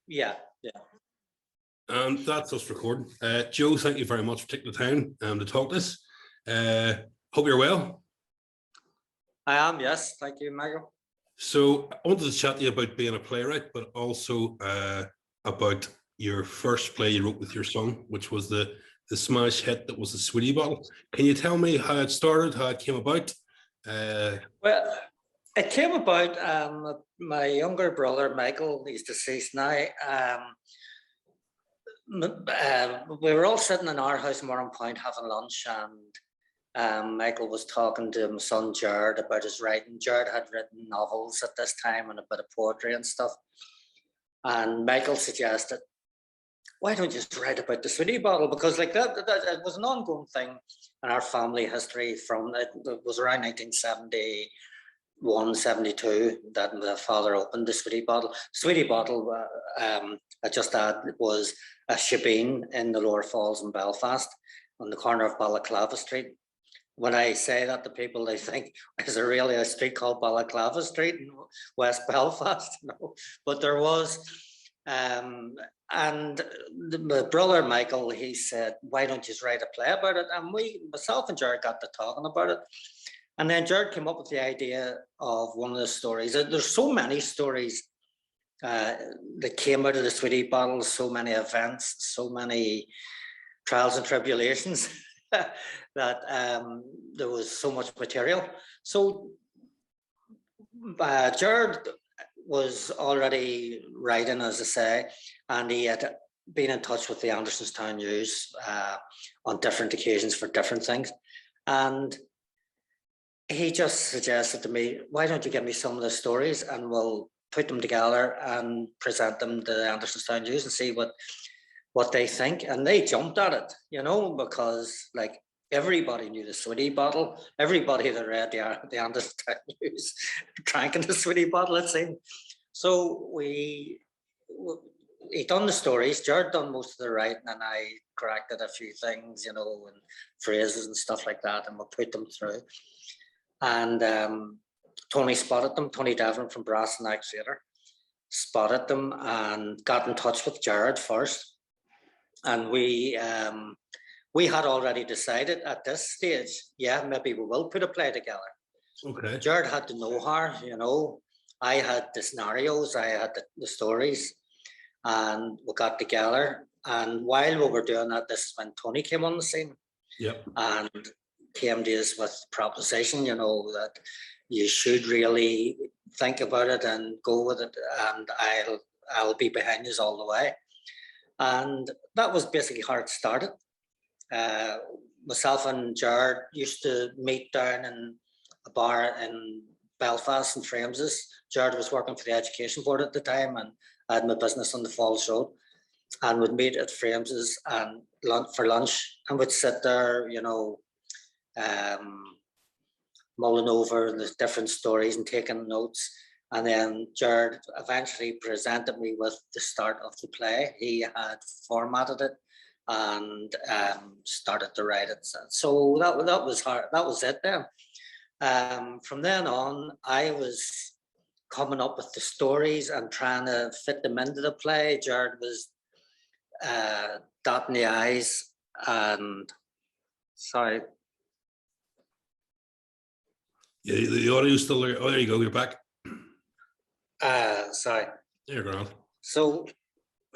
Yeah, yeah. And that's us recording. Joe, thank you very much for taking the time to talk to us. Hope you're well. I am, yes. Thank you, Michael. So I wanted to chat to you about being a playwright, but also about your first play you wrote with your son, which was the smash hit that was the Sweetie Bottle. Can you tell me how it started, how it came about? Well, it came about, my younger brother, Michael, he's deceased now. We were all sitting in our house in Morning Point having lunch, and Michael was talking to my son Jared about his writing. Jared had written novels at this time and a bit of poetry and stuff. And Michael suggested, why don't you just write about the Sweetie Bottle? Because like that it was an ongoing thing in our family history from, it was around 1971, 72 that the father opened the Sweetie Bottle. Sweetie Bottle, I just add, was a shebeen in the Lower Falls in Belfast on the corner of Balaclava Street. When I say that to people, they think, is there really a street called Balaclava Street in West Belfast? No, but there was. And my brother Michael, he said, why don't you just write a play about it? And myself and Jared got to talking about it. And then Jared came up with the idea of one of the stories. There's so many stories that came out of the Sweetie Bottle, so many events, so many trials and tribulations that there was so much material. So Jared was already writing, as I say, and he had been in touch with the Andersonstown News on different occasions for different things. And he just suggested to me, why don't you give me some of the stories and we'll put them together and present them to the Andersonstown News and see what they think. And they jumped at it, you know, because like everybody knew the Sweetie Bottle. Everybody that read the Andersonstown News drank in the Sweetie Bottle, it seemed. So he done the stories. Jared done most of the writing, and I corrected a few things, you know, and phrases and stuff like that, and we put them through. And Tony spotted them. Tony Devlin from Brassenack Theatre spotted them and got in touch with Jared first. And we had already decided at this stage, yeah, maybe we will put a play together. Okay. Jared had to know her, you know. I had the scenarios, I had the stories, and we got together. And while we were doing that, this is when Tony came on the scene. Yep. And came to us with the proposition, you know, that you should really think about it and go with it, and I'll be behind you all the way. And that was basically how it started. Myself and Jared used to meet down in a bar in Belfast in Frames's. Jared was working for the Education Board at the time, and I had my business on the Falls Road, and would meet at Frames's and for lunch, and would sit there, you know, mulling over the different stories and taking notes. And then Jared eventually presented me with the start of the play. He had formatted it and started to write it. So that was hard. That was it then. From then on, I was coming up with the stories and trying to fit them into the play. Jared was dotting the I's and sorry. Yeah, the audio's still there. Oh, there you go. You're back. Sorry. You're grand. So,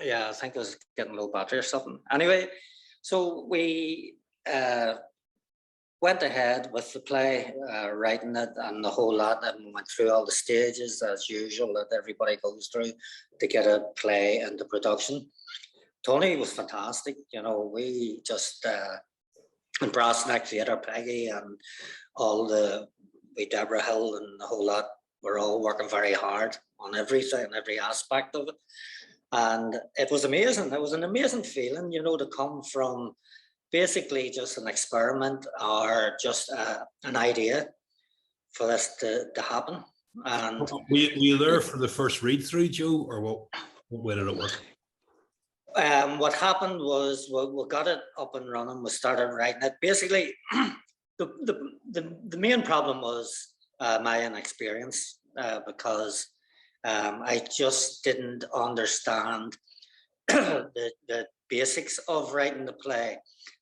yeah, I think I was getting low battery or something. Anyway, so we went ahead with the play, writing it and the whole lot, and went through all the stages as usual that everybody goes through to get a play into production. Tony was fantastic. You know, we just in Brassenack Theatre, Peggy and all Deborah Hill and the whole lot, we're all working very hard on everything, every aspect of it. And it was amazing. It was an amazing feeling, you know, to come from basically just an experiment or just an idea for this to happen. And were you there for the first read through, Joe, or what way did it work? What happened was we got it up and running. We started writing it. Basically, the main problem was my inexperience because I just didn't understand the basics of writing the play.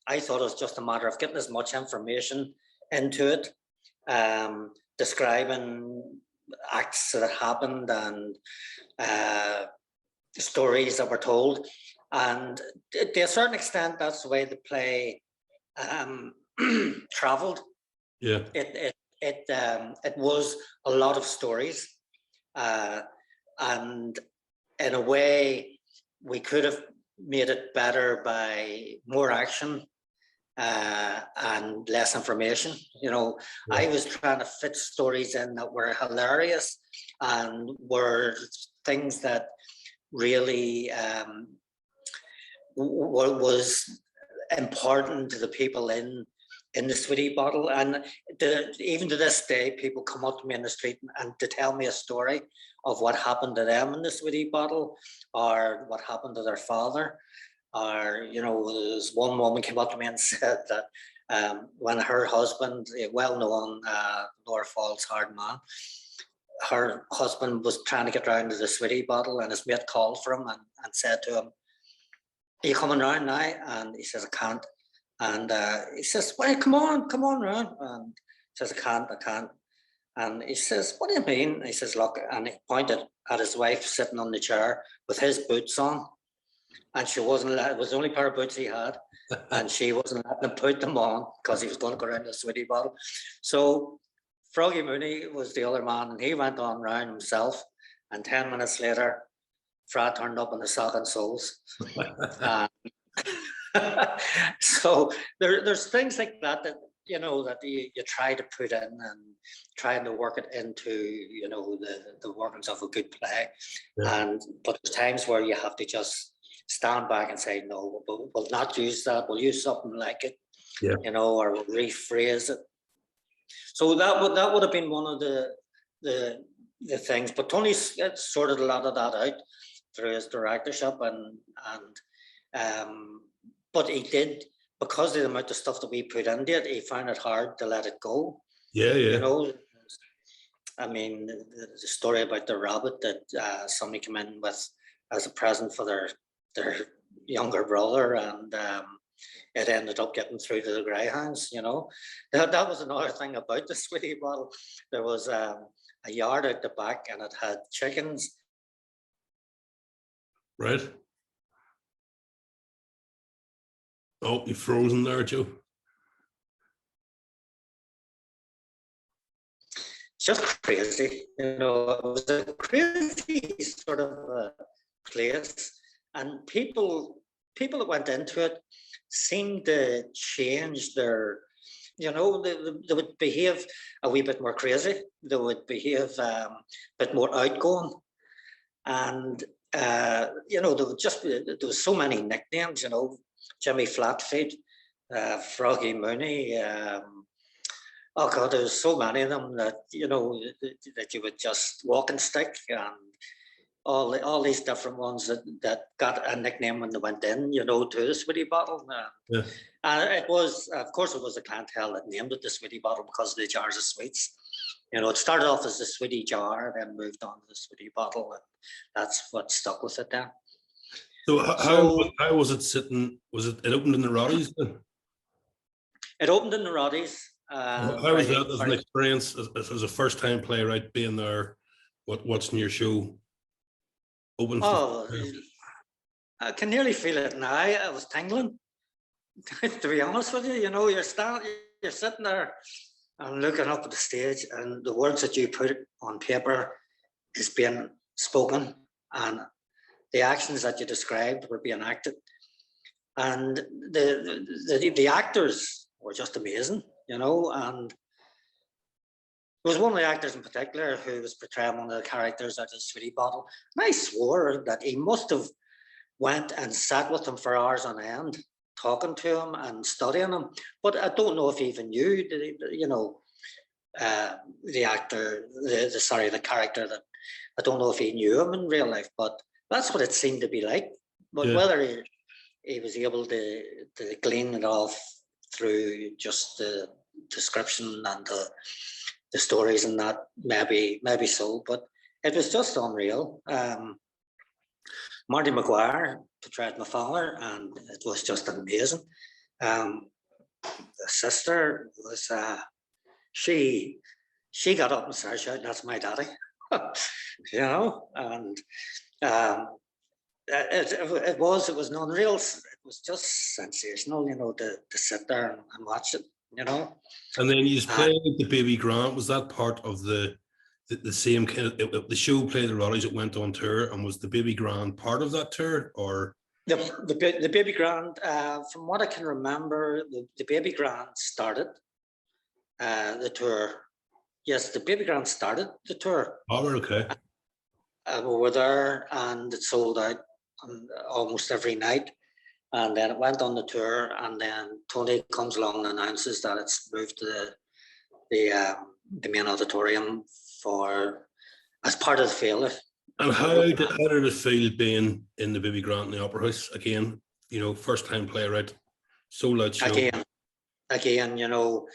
I thought it was just a matter of getting as much information into it, describing acts that happened and stories that were told. And to a certain extent, that's the way the play traveled. Yeah. It was a lot of stories, and in a way, we could have made it better by more action and less information. You know, Yeah. I was trying to fit stories in that were hilarious and were things that really was important to the people in the Sweetie Bottle. And even to this day, people come up to me in the street and to tell me a story of what happened to them in the Sweetie Bottle, or what happened to their father. Or, you know, there's one woman came up to me and said that when her husband, a well-known Lower Falls hard man, her husband was trying to get round to the Sweetie Bottle, and his mate called for him and said to him, "Are you coming round now?" And he says, "I can't." And he says, "Well, come on round." And he says, I can't. And he says, "What do you mean?" And he says, "Look," and he pointed at his wife sitting on the chair with his boots on. And she wasn't allowed, it was the only pair of boots he had. And she wasn't letting him put them on because he was going to go around the Sweetie Bottle. So Froggy Mooney was the other man, and he went on round himself. And 10 minutes later, Fred turned up in the sock and soles. So there's things like that you know, that you try to put in and trying to work it into, you know, the workings of a good play. Yeah. But there's times where you have to just stand back and say, no, we'll not use that. We'll use something like it, yeah, you know, or we'll rephrase it. So that would have been one of the things. But Tony sorted a lot of that out through his directorship, but he did, because of the amount of stuff that we put into it, he found it hard to let it go. Yeah. You know, I mean, the story about the rabbit that somebody came in with as a present for their younger brother, and it ended up getting through to the greyhounds. You know, that was another thing about the Sweetie Bottle. There was a yard out the back, and it had chickens. Right. Oh, you're frozen there, Joe. Just crazy, you know. It was a crazy sort of place, and people that went into it seemed to change their, you know, they would behave a wee bit more crazy. They would behave a bit more outgoing, and you know, there was so many nicknames, you know. Jimmy Flatfeet, Froggy Mooney. Oh God, there's so many of them that, you know, that you would just walk and stick, and all these different ones that got a nickname when they went in, you know, to the Sweetie Bottle. Yeah. And it was, of course, it was the clientele that named it the Sweetie Bottle because of the jars of sweets. You know, it started off as the Sweetie Jar, then moved on to the Sweetie Bottle, and that's what stuck with it then. So how was it sitting? Was it opened in the Roddies then? It opened in the Roddies. How was that as an experience as a first-time playwright being there, watching your show open? Oh, I can nearly feel it now. I was tingling, to be honest with you. You know, you're sitting there and looking up at the stage, and the words that you put on paper is being spoken, and the actions that you described were being acted, and the actors were just amazing, you know. And there was one of the actors in particular who was portraying one of the characters out of the Sweetie Bottle, and I swore that he must have went and sat with him for hours on end, talking to him and studying him. But I don't know if he even knew, you know, the actor, the character, that I don't know if he knew him in real life, but that's what it seemed to be like. But yeah, whether he was able to glean it off through just the description and the stories and that, maybe so. But it was just unreal. Marty McGuire portrayed my father, and it was just amazing. The sister was she got up and started shouting, "That's my daddy," you know, and it was an unreal. It was just sensational, you know, to sit there and watch it, you know. And then you just played the Baby Grant. Was that part of the same kind of the show? Played the Roddies that went on tour, and was the Baby Grand part of that tour, or the Baby Grand? From what I can remember, the Baby Grand started the tour. Yes, the Baby Grand started the tour. Oh, okay. We were there, and it sold out almost every night. And then it went on the tour, and then Tony comes along and announces that it's moved to the main auditorium as part of the failure. And how did it feel being in the Baby Grant in the Opera House again? You know, first time playwright, sold out show. Again, you know,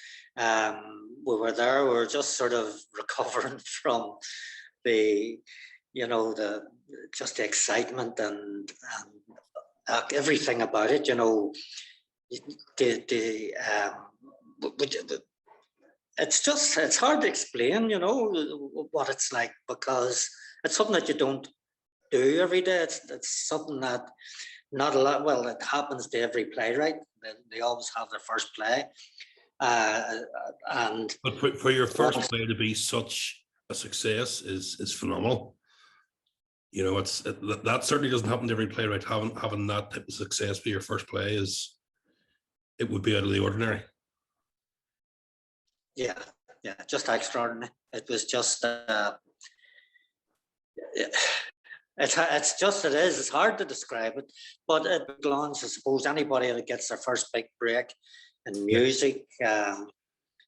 we were there. We were just sort of recovering from the excitement and everything about it. You know, it's hard to explain, you know, what it's like, because it's something that you don't do every day. It's something that not a lot. Well, it happens to every playwright. They always have their first play, but for your first play to be such a success is phenomenal. You know, that certainly doesn't happen to every playwright. Having that type of success for your first play it would be out of the ordinary. Yeah, just extraordinary. It was just it's hard to describe it, but at glance, I suppose anybody that gets their first big break in music,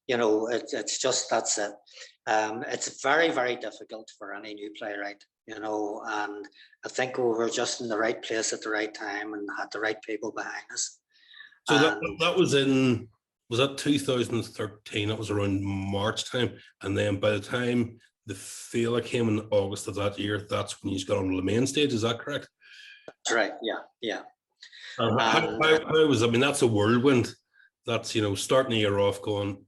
you know, it's just, that's it. It's very, very difficult for any new playwright, you know, and I think we were just in the right place at the right time and had the right people behind us. So that was that 2013? That was around March time, and then by the time the failure came in August of that year, that's when you got on the main stage. Is that correct? That's right. Yeah. How was? I mean, that's a whirlwind. That's, you know, starting the year off going,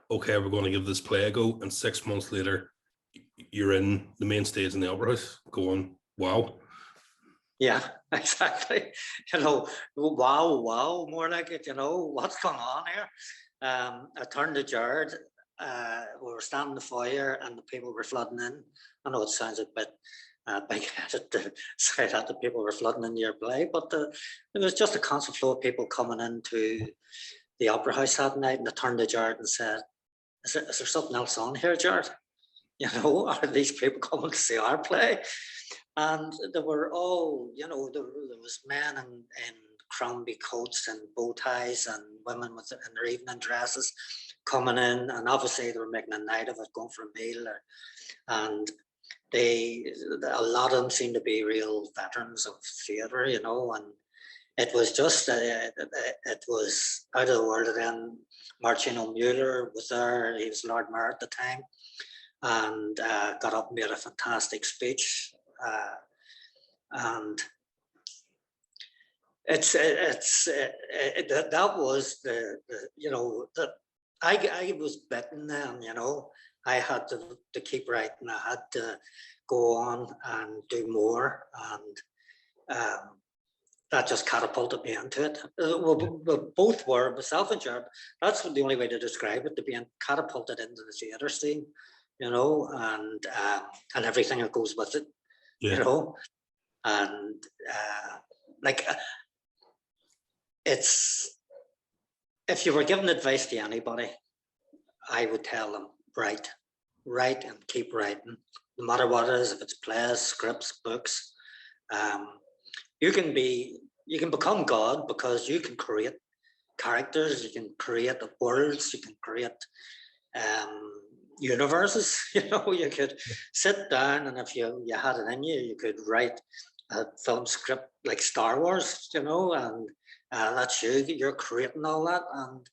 okay, we're going to give this play a go, and 6 months later, you're in the main stage in the Opera House, going, wow. Yeah, exactly. You know, wow, more like it. You know, what's going on here? I turned to Jared. We were standing in the foyer, and the people were flooding in. I know it sounds a bit big-headed to say that the people were flooding into your play, but there was just a constant flow of people coming into the Opera House that night. And I turned to Jared and said, "Is there something else on here, Jared? You know, are these people coming to see our play?" And they were all, you know, there was men in Crombie coats and bow ties, and women in their evening dresses coming in, and obviously they were making a night of it, going for a meal, and a lot of them seemed to be real veterans of theatre, you know, and it was just it was out of the world. And then Marcino Mueller was there. He was Lord Mayor at the time, and got up and made a fantastic speech. And that was the you know, that I was bitten then, you know. I had to keep writing. I had to go on and do more, and that just catapulted me into it. We both were, myself and Jared. That's the only way to describe it, to being catapulted into the theatre scene, you know, and everything that goes with it. Yeah. You know, and like, it's, if you were giving advice to anybody, I would tell them, write and keep writing, no matter what it is. If it's plays, scripts, books, you can become God, because you can create characters, you can create worlds, you can create universes. You know, you could sit down, and if you had it in you, you could write a film script like Star Wars, you know, and that's you're creating all that, and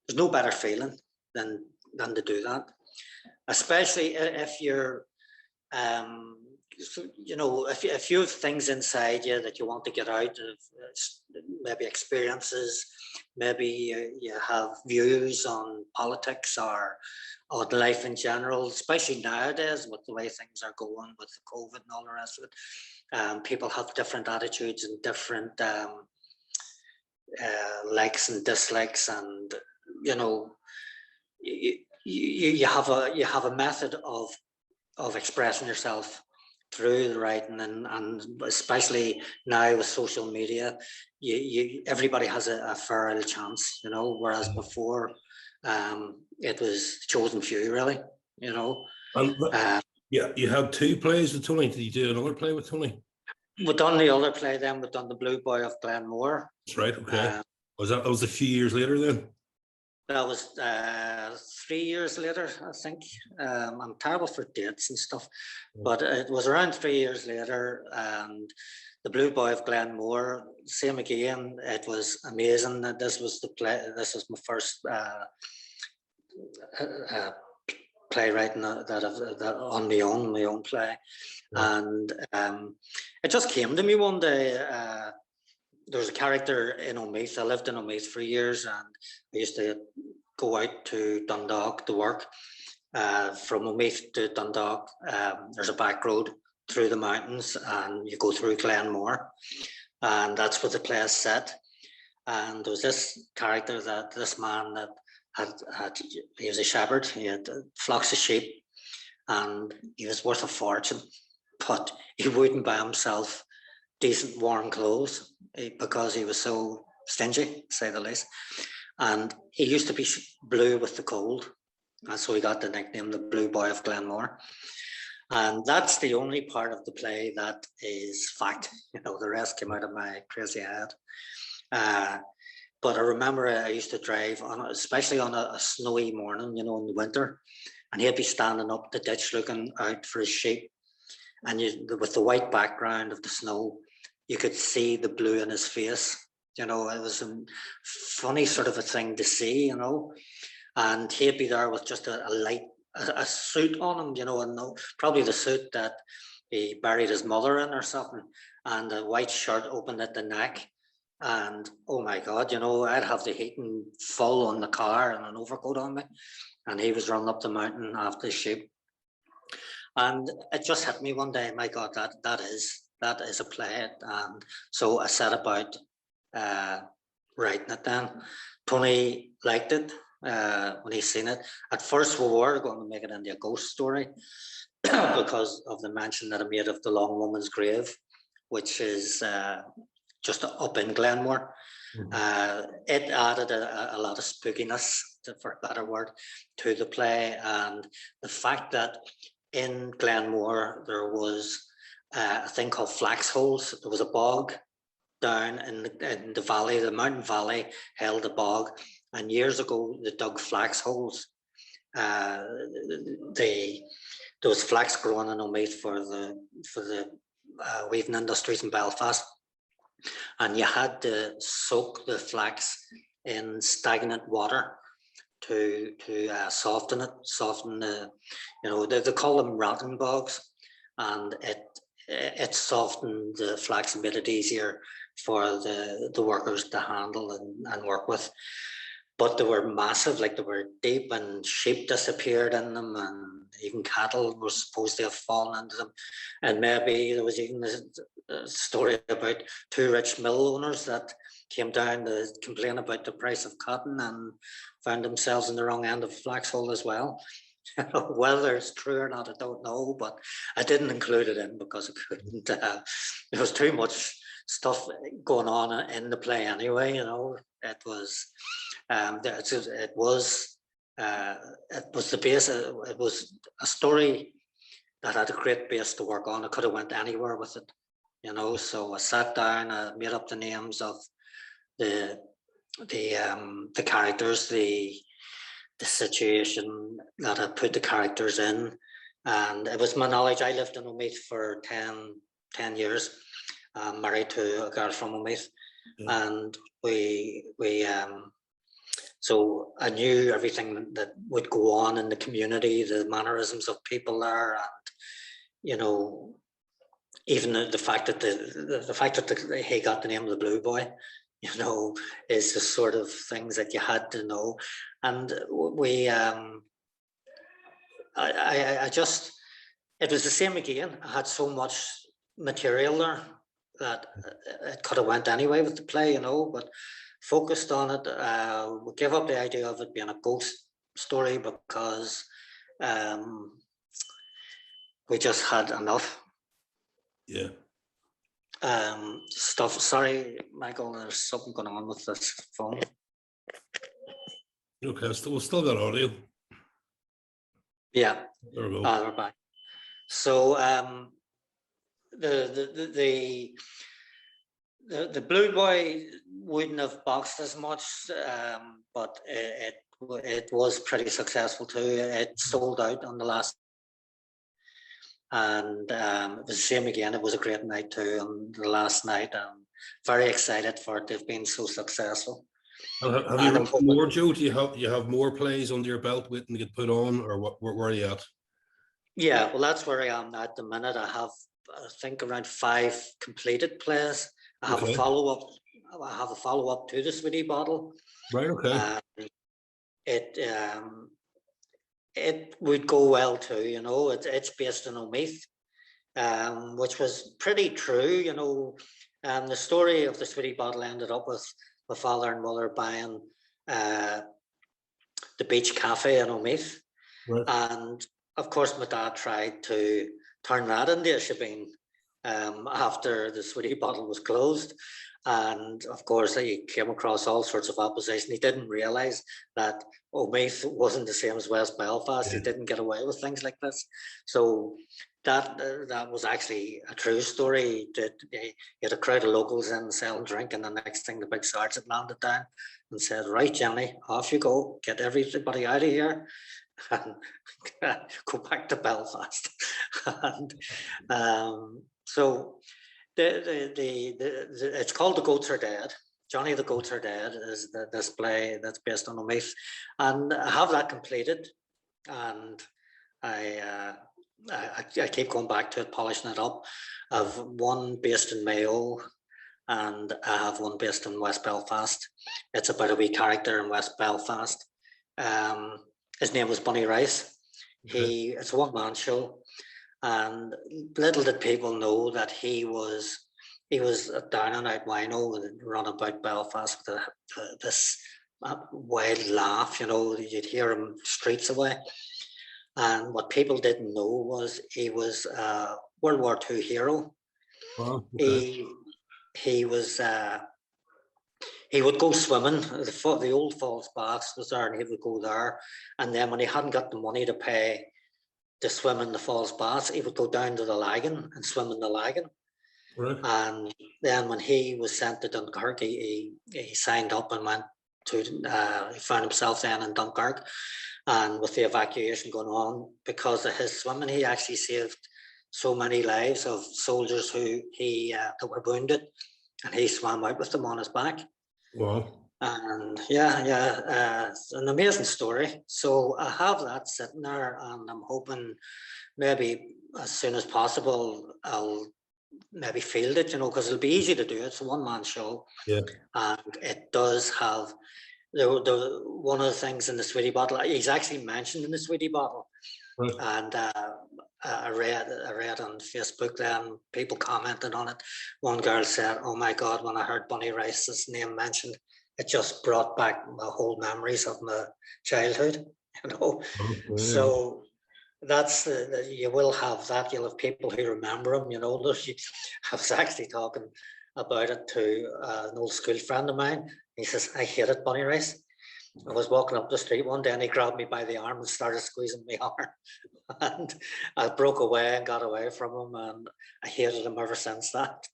there's no better feeling than to do that, especially if you're so, you know, if you have things inside you that you want to get out of, maybe experiences, maybe you have views on politics or on life in general, especially nowadays with the way things are going with the COVID and all the rest of it. People have different attitudes and different likes and dislikes, and you know, you have a method of expressing yourself through the writing, and especially now with social media, everybody has a fair chance, you know, whereas before it was chosen few, really, you know. And yeah, you had 2 plays with Tony. Did you do another play with Tony? We've done the other play then. We've done the Blue Boy of Glenmore. That's right. Okay. That was a few years later then? That was 3 years later, I think. I'm terrible for dates and stuff, but it was around 3 years later. And the Blue Boy of Glenmore, same again. It was amazing. This was the play. This was my first playwriting that on my own play, and it just came to me one day. There was a character in Omeath. I lived in Omeath for years, and I used to go out to Dundalk to work. From Omeath to Dundalk, there's a back road through the mountains, and you go through Glenmore, and that's where the play is set. And there was this character, this man that he was a shepherd. He had flocks of sheep, and he was worth a fortune, but he wouldn't buy himself decent warm clothes because he was so stingy, to say the least. And he used to be blue with the cold, and so he got the nickname the Blue Boy of Glenmore. And that's the only part of the play that is fact. You know, the rest came out of my crazy head. But I remember I used to drive on, especially on a snowy morning, you know, in the winter, and he'd be standing up the ditch looking out for his sheep, and with the white background of the snow, you could see the blue in his face. You know, it was a funny sort of a thing to see, you know. And he'd be there with just a light, a suit on him, you know, and probably the suit that he buried his mother in or something, and a white shirt open at the neck. And oh my God, you know, I'd have the heating full on the car and an overcoat on me, and he was running up the mountain after the sheep. And it just hit me one day, my God, that is a play. And so I set about writing it then. Tony liked it when he seen it. At first we were going to make it into a ghost story because of the mention that I made of the Long Woman's Grave, which is just up in Glenmore. It added a lot of spookiness, for a better word, to the play. And the fact that in Glenmore there was a thing called flax holes. There was a bog down in the valley, the mountain valley held a bog, and years ago they dug flax holes. There was flax growing in Omeath for the weaving industries in Belfast, and you had to soak the flax in stagnant water to soften the, you know, they call them rotten bogs, and it softened the flax and made it easier for the workers to handle and work with. But they were massive, like they were deep, and sheep disappeared in them, and even cattle were supposed to have fallen into them. And maybe there was even a story about 2 rich mill owners that came down to complain about the price of cotton and found themselves in the wrong end of flax hole as well. Whether it's true or not, I don't know, but I didn't include it in because I couldn't. There was too much stuff going on in the play anyway. You know, it was the base. It was a story that had a great base to work on. I could have went anywhere with it, you know. So I sat down, I made up the names of the characters, the situation that I put the characters in, and it was my knowledge. I lived in Omeath for 10 years, married to a girl from Omeath, and so I knew everything that would go on in the community, the mannerisms of people there, and you know, even the fact that the fact that he got the name of the Blue Boy, you know, is the sort of things that you had to know. And we, I just, it was the same again. I had so much material there that it could have went anyway with the play, you know, but focused on it. We gave up the idea of it being a ghost story because we just had enough Yeah. stuff. Sorry, Michael, there's something going on with this phone. Okay, so we've still got audio. Yeah, There we go. we're back. So the Blue Boy wouldn't have boxed as much, but it was pretty successful too. It sold out on the last, and it was the same again. It was a great night too on the last night. I'm very excited for it. They've been so successful. Have you written more, Joe? Do you have more plays under your belt waiting to get put on, or what? Where are you at? Yeah, well, that's where I am at the minute. I have, I think, around 5 completed plays. I have Okay. a follow-up. I have a follow-up to the Sweetie Bottle. Right. Okay. It would go well too. You know, it's based in Omeath, which was pretty true. You know, the story of the Sweetie Bottle ended up with my father and mother buying the beach cafe in Omeath, Right. and of course my dad tried to turn that into a shebeen after the Sweetie Bottle was closed. And of course, he came across all sorts of opposition. He didn't realise that Omeath wasn't the same as West Belfast. Yeah. He didn't get away with things like this. So that was actually a true story. He had a crowd of locals in selling drink, and the next thing the big sergeant landed down and said, "Right, Johnny, off you go. Get everybody out of here and go back to Belfast." And so it's called The Goats Are Dead. Johnny the Goats Are Dead is the display that's based on Omeath, and I have that completed, and I keep going back to it, polishing it up. I've one based in Mayo, and I have one based in West Belfast. It's about a wee character in West Belfast. His name was Bunny Rice. Okay. It's a one-man show, and little did people know that he was a down and out wino and run about Belfast with this wild laugh. You know, you'd hear him streets away. And what people didn't know was he was a World War II hero. Wow. Okay. He was. He would go swimming. The old falls baths was there, and he would go there. And then when he hadn't got the money to pay to swim in the falls baths, he would go down to the Lagan and swim in the Lagan. Right. And then when he was sent to Dunkirk, he signed up and went to. He found himself then in Dunkirk, and with the evacuation going on, because of his swimming, he actually saved so many lives of soldiers who that were wounded, and he swam out with them on his back. Wow. And it's an amazing story. So I have that sitting there, and I'm hoping maybe as soon as possible I'll maybe field it, you know, because it'll be easy to do. It's a one-man show. Yeah. And it does have the one of the things in the Sweetie Bottle. He's actually mentioned in the Sweetie Bottle, Right. and I read on Facebook then people commented on it. One girl said, "Oh my God, when I heard Bunny Rice's name mentioned, it just brought back my whole memories of my childhood." You know, Okay. so that's you will have that. You'll have people who remember him. You know, I was actually talking about it to an old school friend of mine. He says, "I hated Bunny Rice." I was walking up the street one day and he grabbed me by the arm and started squeezing my arm. And I broke away and got away from him, and I hated him ever since that.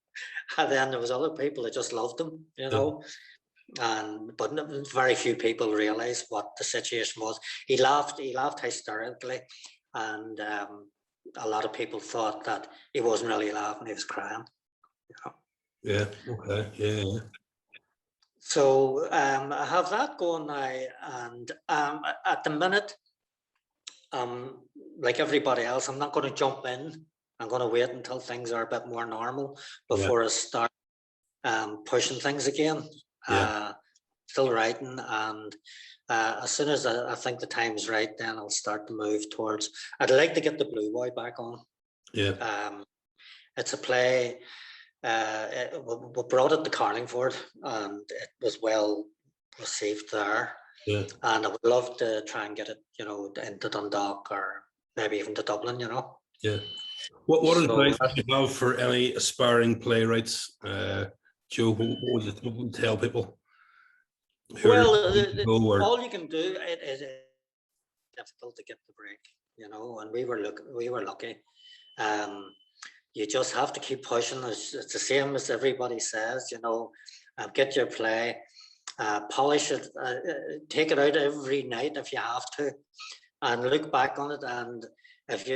And then there was other people that just loved him, you know. But very few people realized what the situation was. He laughed hysterically, and a lot of people thought that he wasn't really laughing, he was crying. You know? Yeah. Okay. Yeah. So I have that going now, and at the minute, like everybody else, I'm not going to jump in I'm going to wait until things are a bit more normal Yeah. before I start pushing things again. Yeah. Still writing, and as soon as I think the time's right, then I'll start to move towards. I'd like to get the Blue Boy back on. Yeah. It's a play. We brought it to Carlingford, and it was well received there. Yeah. And I would love to try and get it, into Dundalk or maybe even to Dublin. Yeah. What So, advice would you have for any aspiring playwrights, Joe? What would you tell people? well, all you can do, it is difficult to get the break, and we were lucky. You just have to keep pushing. It's the same as everybody says, get your play, polish it, take it out every night if you have to, and look back on it. And if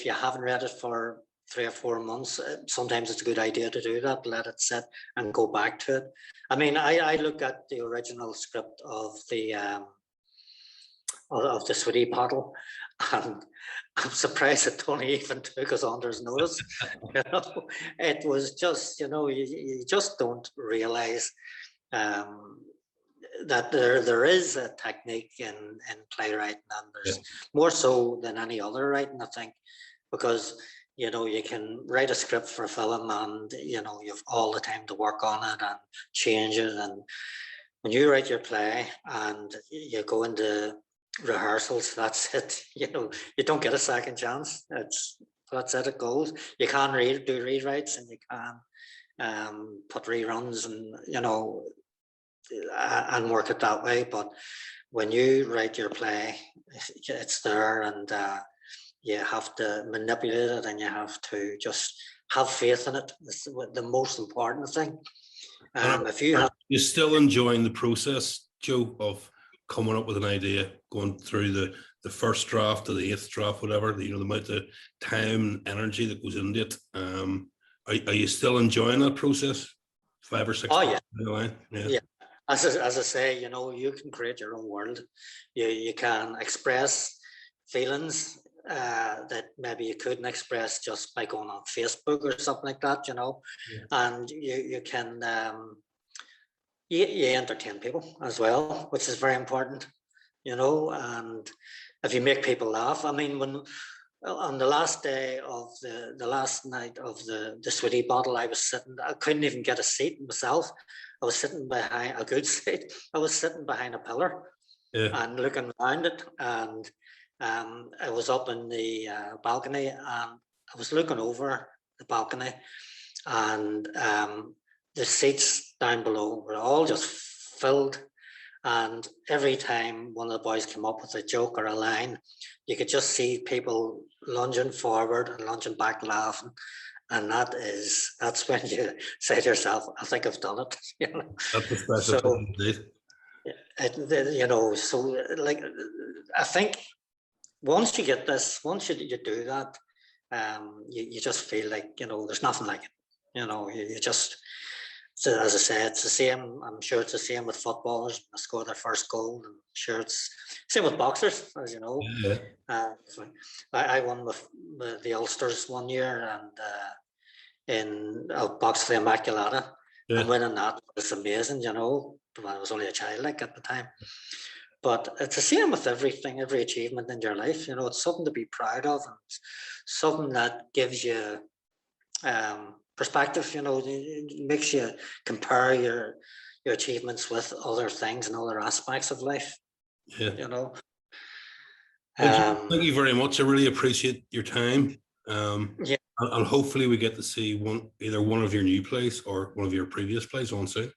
you haven't read it for 3 or 4 months, sometimes it's a good idea to do that. Let it sit and go back to it. I mean, I look at the original script of the Sweetie Bottle, and I'm surprised it only even took us under's notice. It was just, you just don't realize that there is a technique in playwriting, and there's more so than any other writing, I think, because you can write a script for a film, and you've all the time to work on it and change it. And when you write your play and you go into rehearsals, that's it. You don't get a second chance. That's it. It goes. You can do rewrites, and you can put reruns, and and work it that way. But when you write your play, it's there, and you have to manipulate it, and you have to just have faith in it. It's the most important thing. If you have, you're still enjoying the process, Joe, of coming up with an idea, going through the first draft to the 8th draft, whatever, the amount of time, energy that goes into it. Are you still enjoying that process? 5 or 6 oh yeah, down the line? yeah. As I say, you can create your own world. You can express feelings that maybe you couldn't express just by going on Facebook or something like that, and you can you entertain people as well, which is very important, and if you make people laugh. I mean, when on the last day of the last night of the Sweetie Bottle, I couldn't even get a seat myself. I was sitting behind a good seat. I was sitting behind a pillar and looking around it, and I was up in the balcony, and I was looking over the balcony, and the seats down below were all just filled. And every time one of the boys came up with a joke or a line, you could just see people lunging forward and lunging back laughing. And that's when you say to yourself, I think I've done it. That's a special thing indeed. So like, I think once you get this, once you do that, you just feel like, there's nothing like it. You just, so as I said, it's the same. I'm sure it's the same with footballers. They score their first goal. I'm sure it's same with boxers, as you know. So I won with the Ulsters one year, and in a box for the Immaculata, and winning that was amazing. I was only a child like at the time. But it's the same with everything, every achievement in your life. It's something to be proud of, and it's something that gives you perspective. It makes you compare your achievements with other things and other aspects of life. Thank you very much. I really appreciate your time. Yeah, and hopefully we get to see either one of your new plays or one of your previous plays on soon.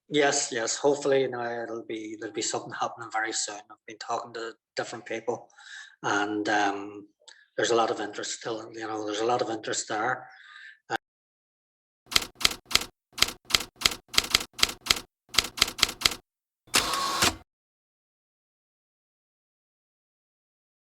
Yes. Hopefully, there'll be something happening very soon. I've been talking to different people, and there's a lot of interest still. There's a lot of interest there.